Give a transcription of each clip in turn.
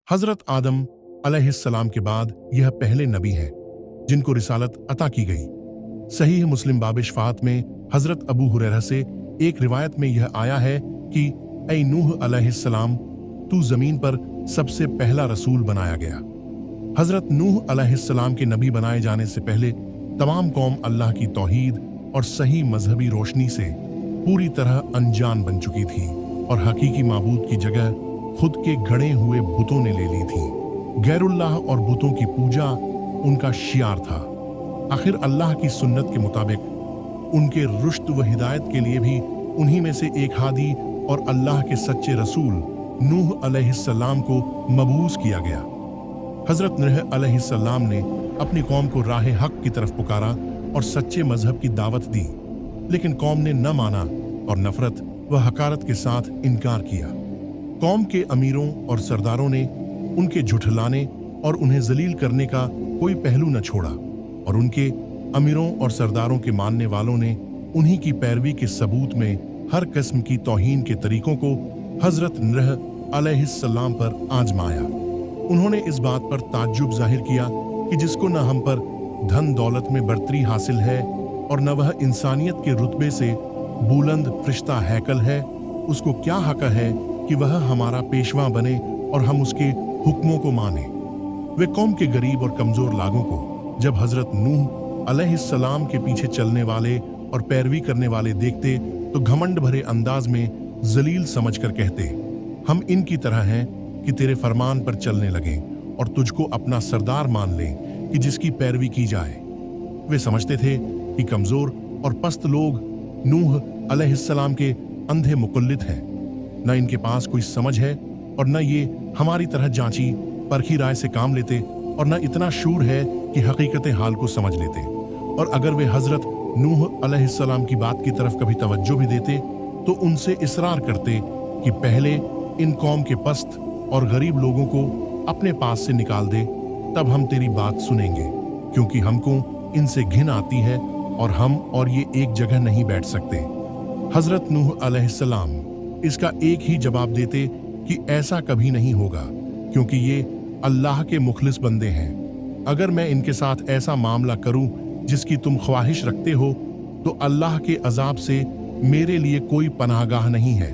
हजरत आदम अलैहिस्सलाम के बाद यह पहले नबी हैं जिनको रिसालत अता की गई। सहीह मुस्लिम बाब शफाअत में हजरत अबू हुरैरा से एक रिवायत में यह आया है कि ऐ नूह अलैहिस्सलाम, तू जमीन पर सबसे पहला रसूल बनाया गया। हजरत नूह अलैहिस्सलाम के नबी बनाए जाने से पहले तमाम कौम अल्लाह की तौहीद और सही मजहबी रोशनी से पूरी तरह अनजान बन चुकी थी और हकीकी माबूद की जगह खुद के गढ़े हुए बुतों ने ले ली थी। गैरुल्लाह और बुतों की पूजा उनका शियार था। आखिर अल्लाह की सुन्नत के मुताबिक उनके रुश्द व हिदायत के लिए भी उन्हीं में से एक हादी और अल्लाह के सच्चे रसूल नूह अलैहिस्सलाम को मबूस किया गया। हजरत नूह अलैहिस्सलाम ने अपनी कौम को राह हक की तरफ पुकारा और सच्चे मजहब की दावत दी, लेकिन कौम ने न माना और नफरत व हकारत के साथ इनकार किया। कौम के अमीरों और सरदारों ने उनके झुठलाने और उन्हें जलील करने का कोई पहलू न छोड़ा और उनके अमीरों और सरदारों के मानने वालों ने उन्हीं की पैरवी के सबूत में हर किस्म की तौहीन के तरीकों को हजरत नूह अलैहिस्सलाम पर आजमाया। उन्होंने इस बात पर ताज्जुब जाहिर किया कि जिसको न हम पर धन दौलत में बढ़तरी हासिल है और न वह इंसानियत के रुतबे से बुलंद फरिश्ता हैकल है, उसको क्या हक है कि वह हमारा पेशवा बने और हम उसके हुक्मों को माने। वे कौम के गरीब और कमजोर लागों को जब हजरत नूह अलैहिस्सलाम के पीछे चलने वाले और पैरवी करने वाले देखते तो घमंड भरे अंदाज में जलील समझकर कहते, हम इनकी तरह हैं कि तेरे फरमान पर चलने लगें और तुझको अपना सरदार मान लें कि जिसकी पैरवी की जाए। वे समझते थे कि कमजोर और पस्त लोग नूह अलैहिस्सलाम के अंधे मुकल्लिद हैं, न इनके पास कोई समझ है और न ये हमारी तरह जांची परखी राय से काम लेते और न इतना शूर है कि हकीकत हाल को समझ लेते। और अगर वे हजरत नूह अलैहिस्सलाम की बात की तरफ कभी तवज्जो भी देते तो उनसे इसरार करते कि पहले इन कौम के पस्त और गरीब लोगों को अपने पास से निकाल दे, तब हम तेरी बात सुनेंगे, क्योंकि हमको इनसे घिन आती है और हम और ये एक जगह नहीं बैठ सकते। हजरत नूह अलैहिस्सलाम इसका एक ही जवाब देते कि ऐसा कभी नहीं होगा, क्योंकि ये अल्लाह के मुखलिस बंदे हैं। अगर मैं इनके साथ ऐसा मामला करूं जिसकी तुम ख्वाहिश रखते हो तो अल्लाह के अजाब से मेरे लिए कोई पनाहगाह नहीं है।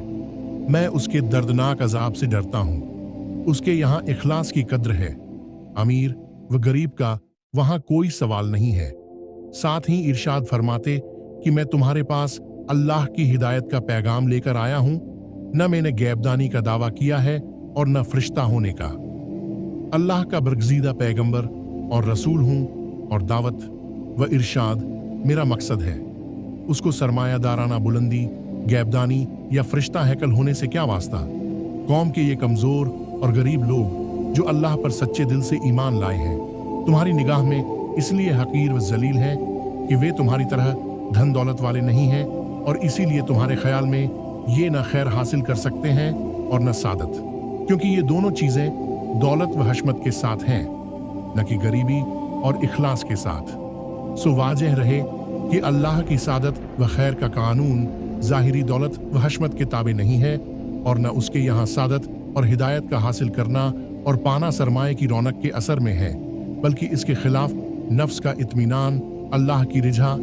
मैं उसके दर्दनाक अजाब से डरता हूं। उसके यहाँ इखलास की कद्र है। अमीर व गरीब का वहां कोई सवाल नहीं है। साथ ही इरशाद फरमाते कि मैं तुम्हारे पास अल्लाह की हिदायत का पैगाम लेकर आया हूं, न मैंने गैबदानी का दावा किया है और न फरिश्ता होने का। अल्लाह का बरगज़ीदा पैगंबर और रसूल हूं और दावत व इरशाद मेरा मकसद है। उसको सरमायादाराना बुलंदी, गैबदानी या फरिश्ता हैकल होने से क्या वास्ता। कौम के ये कमजोर और गरीब लोग जो अल्लाह पर सच्चे दिल से ईमान लाए हैं, तुम्हारी निगाह में इसलिए हकीर व जलील हैं कि वे तुम्हारी तरह धन दौलत वाले नहीं हैं और इसीलिए तुम्हारे ख्याल में ये न खैर हासिल कर सकते हैं और न सादत, क्योंकि ये दोनों चीजें दौलत व हशमत के साथ हैं, न कि गरीबी और इखलास के साथ। सो वाजह रहे कि अल्लाह की सादत व खैर का कानून ज़ाहिरी दौलत व हशमत के ताबे नहीं है और न उसके यहाँ सादत और हिदायत का हासिल करना और पाना सरमाए की रौनक के असर में है, बल्कि इसके खिलाफ नफ्स का इत्मीनान, अल्लाह की रिझा,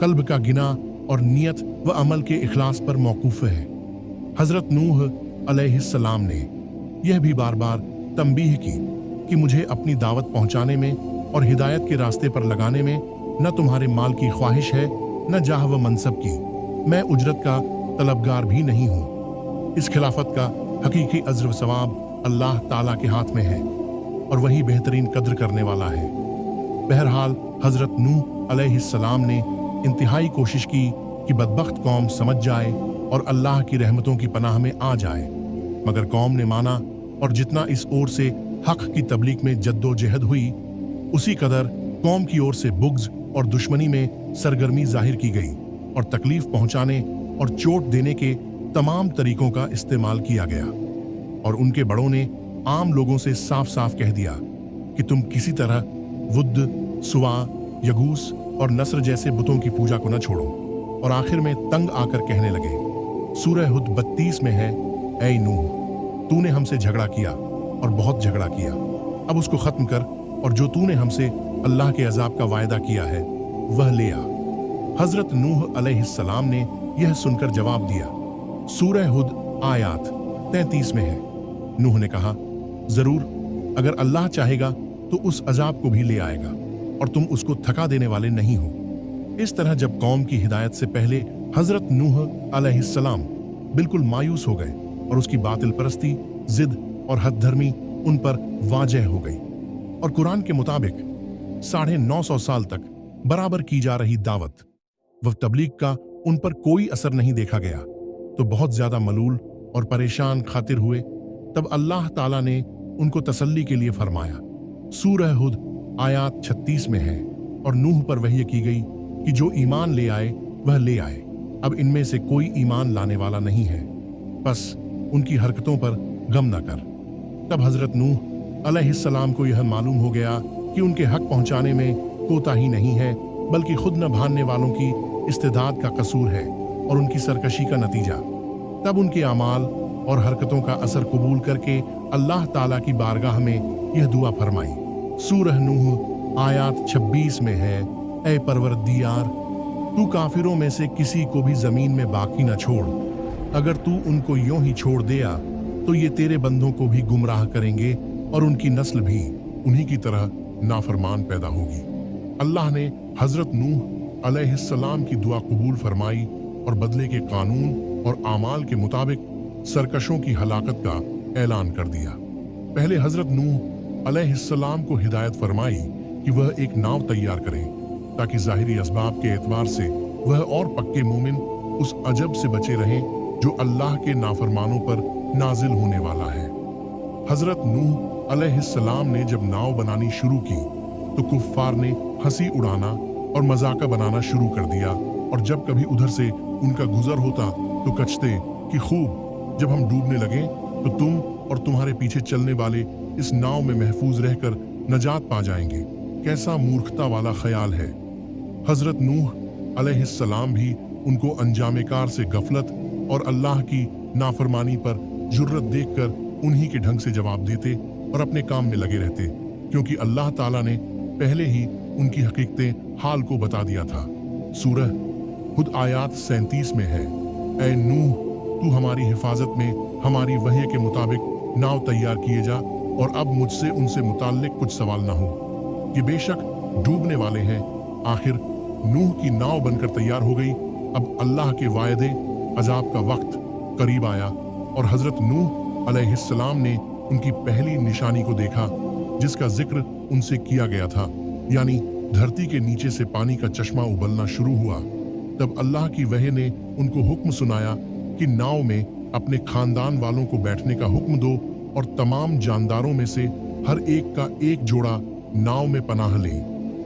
कल्ब का गिना और नियत व अमल के इखलास पर मौकूफ है। हजरत नूह अलैहिस्सलाम ने यह भी बार बार तंबीह की कि मुझे अपनी दावत पहुंचाने में और हिदायत के रास्ते पर लगाने में न तुम्हारे माल की ख्वाहिश है, न जाह व मनसब की। मैं उजरत का तलबगार भी नहीं हूँ। इस खिलाफत का हकीकी अज्र व सवाब अल्लाह ताला के हाथ में है और वही बेहतरीन कद्र करने वाला है। बहरहाल हजरत नूह अलैहिस्सलाम ने इंतहाई कोशिश की कि बदबख्त कौम समझ जाए और अल्लाह की रहमतों की पनाह में आ जाए, मगर कौम ने माना और जितना इस ओर से हक की तबलीग में जद्दोजहद हुई, उसी कदर कौम की ओर से बुग़्ज़ और दुश्मनी में सरगर्मी जाहिर की गई और तकलीफ पहुंचाने और चोट देने के तमाम तरीकों का इस्तेमाल किया गया। और उनके बड़ों ने आम लोगों से साफ साफ कह दिया कि तुम किसी तरह वुद्द, सुवा, यगूस और नस्र जैसे बुतों की पूजा को न छोड़ो। और आखिर में तंग आकर कहने लगे, सूरह हुद 32 में है, ऐ नूह, तूने हमसे झगड़ा किया और बहुत झगड़ा किया। अब उसको खत्म कर और जो तूने हमसे अल्लाह के अजाब का वायदा किया है वह ले आ। हजरत नूह अलैहिस्सलाम ने यह सुनकर जवाब दिया। सूरह हुद आयत 33 में है। नूह ने कहा, जरूर अगर अल्लाह चाहेगा तो उस अजाब को भी ले आएगा और तुम उसको थका देने वाले नहीं हो। इस तरह जब कौम की हिदायत से पहले हजरत नूह अलैहिस्सलाम बिल्कुल मायूस हो गए और उसकी बातिल परस्ती, जिद और हदधर्मी उन पर वाजह हो गई और कुरान के मुताबिक 950 साल तक बराबर की जा रही दावत व तबलीग का उन पर कोई असर नहीं देखा गया तो बहुत ज्यादा मलूल और परेशान खातिर हुए। तब अल्लाह ताला ने उनको तसल्ली के लिए फरमाया। सूरह हुद आयत 36 में है, और नूह पर वही की गई कि जो ईमान ले आए वह ले आए। अब इनमें से कोई ईमान लाने वाला नहीं है, बस उनकी हरकतों पर गम न कर। तब हजरत नूह अलैहिस्सलाम को यह मालूम हो गया कि उनके हक पहुंचाने में कोताही नहीं है, बल्कि खुद न भानने वालों की इस्तेदाद का कसूर है और उनकी सरकशी का नतीजा। तब उनके अमाल और हरकतों का असर कबूल करके अल्लाह ताला की बारगाह में यह दुआ फरमाई। सूरह नूह आयत 26 में है, ऐ परवरदिगार, तू काफिरों में से किसी को भी जमीन में बाकी न छोड़। अगर तू उनको यूं ही छोड़ दिया तो ये तेरे बंदों को भी गुमराह करेंगे और उनकी नस्ल भी उन्हीं की तरह नाफरमान पैदा होगी। अल्लाह ने हजरत नूह अलैहिस्सलाम की दुआ कबूल फरमाई और बदले के कानून और आमाल के मुताबिक सरकशों की हलाकत का ऐलान कर दिया। पहले हजरत नूह अलैहिस्सलाम को हिदायत फरमाई कि वह एक नाव तैयार करें ताकि जाहिरी असबाब के एतबार से वह और पक्के मोमिन उस अजब से बचे रहें जो अल्लाह के नाफरमानों पर नाजिल होने वाला है। हजरत नूह अलैहिस्सलाम ने जब नाव बनानी शुरू की तो कुफ्फार ने हंसी उड़ाना और मजाका बनाना शुरू कर दिया, और जब कभी उधर से उनका गुजर होता तो कचते कि खूब, जब हम डूबने लगे तो तुम और तुम्हारे पीछे चलने वाले इस नाव में महफूज रहकर नजात पा जाएंगे। कैसा मूर्खता वाला ख्याल है। हजरत नूह अलैहिस्सलाम भी उनको अंजामेकार से गफलत और अल्लाह की नाफरमानी पर जुर्रत देखकर उन्हीं के ढंग से जवाब देते और अपने काम में लगे रहते, क्योंकि अल्लाह ताला ने पहले ही उनकी हकीकतें हाल को बता दिया था। सूरह हुद आयत 37 में है, ऐ नूह, तू हमारी हिफाजत में हमारी वही के मुताबिक नाव तैयार किए जा और अब मुझसे उनसे मुताल्लिक कुछ सवाल ना हो। ये बेशक डूबने वाले हैं। आखिर नूह की नाव बनकर तैयार हो गई। अब अल्लाह के वायदे अजाब का वक्त करीब आया और हजरत नूह अलैहिस्सलाम ने उनकी पहली निशानी को देखा जिसका जिक्र उनसे किया गया था, यानी धरती के नीचे से पानी का चश्मा उबलना शुरू हुआ। तब अल्लाह की वही ने उनको हुक्म सुनाया कि नाव में अपने खानदान वालों को बैठने का हुक्म दो और तमाम जानदारों में से हर एक का एक जोड़ा नाव में पनाह ले,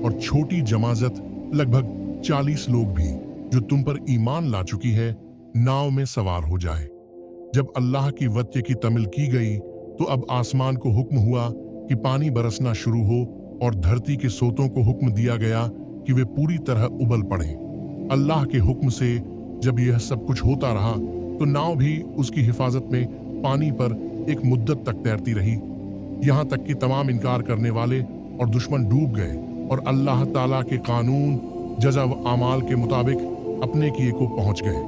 और छोटी जमाजत लगभग 40 लोग भी जो तुम पर ईमान ला चुकी है नाव में सवार हो जाए। जब अल्लाह की वत्य की तमिल की गई तो अब आसमान को हुक्म हुआ कि पानी बरसना शुरू हो और धरती के सोतों को हुक्म दिया गया कि वे पूरी तरह उबल पड़ें। अल्लाह के हुक्म से जब यह सब कुछ होता रहा तो नाव भी उसकी हिफाजत में पानी पर एक मुद्दत तक तैरती रही, यहाँ तक कि तमाम इनकार करने वाले और दुश्मन डूब गए और अल्लाह ताला के कानून, जज़ा व आमाल के मुताबिक अपने किए को पहुंच गए।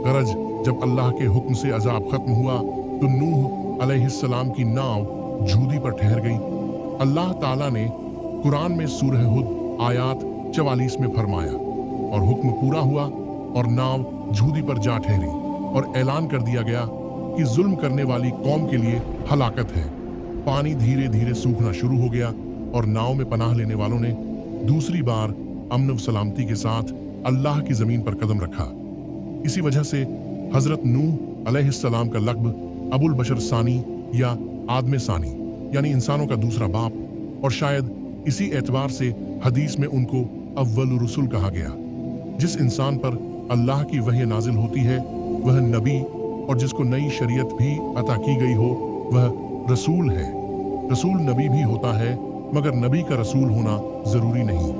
गरज जब अल्लाह के हुक्म से अजाब खत्म हुआ तो नूह अलैहिस्सलाम की नाव झूदी पर ठहर गई। अल्लाह ताला ने कुरान में सूरह हुद आयत 44 में फरमाया, और हुक्म पूरा हुआ और नाव झूदी पर जा ठहरी और ऐलान कर दिया गया कि जुल्म करने वाली कौम के लिए हलाकत है। पानी धीरे धीरे सूखना शुरू हो गया और नाव में पनाह लेने वालों ने दूसरी बार अमन व सलामती के साथ अल्लाह की जमीन पर कदम रखा। इसी वजह से हजरत नूह अलैहिस्सलाम का लक़्ब अबुल बशर सानी या आदम सानी यानी इंसानों का दूसरा बाप, और शायद इसी एतबार से हदीस में उनको अव्वल रुसुल कहा गया। जिस इंसान पर अल्लाह की वही नाजिल होती है वह नबी, और जिसको नई शरीयत भी अता की गई हो वह रसूल है। रसूल नबी भी होता है मगर नबी का रसूल होना जरूरी नहीं।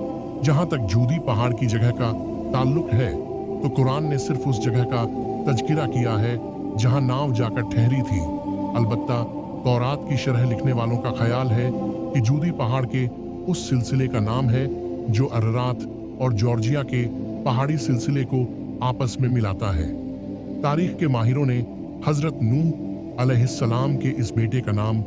जहाँ तक जूदी पहाड़ की जगह का ताल्लुक है तो कुरान ने सिर्फ उस जगह का तज़किरा किया है जहाँ नाव जाकर ठहरी थी। अलबत्ता तौरात की शरह लिखने वालों का ख्याल है कि जूदी पहाड़ के उस सिलसिले का नाम है जो अररात और जॉर्जिया के पहाड़ी सिलसिले को आपस में मिलाता है। तारीख के माहिरों ने हजरत नूह अलैहिस्सलाम के इस बेटे का नाम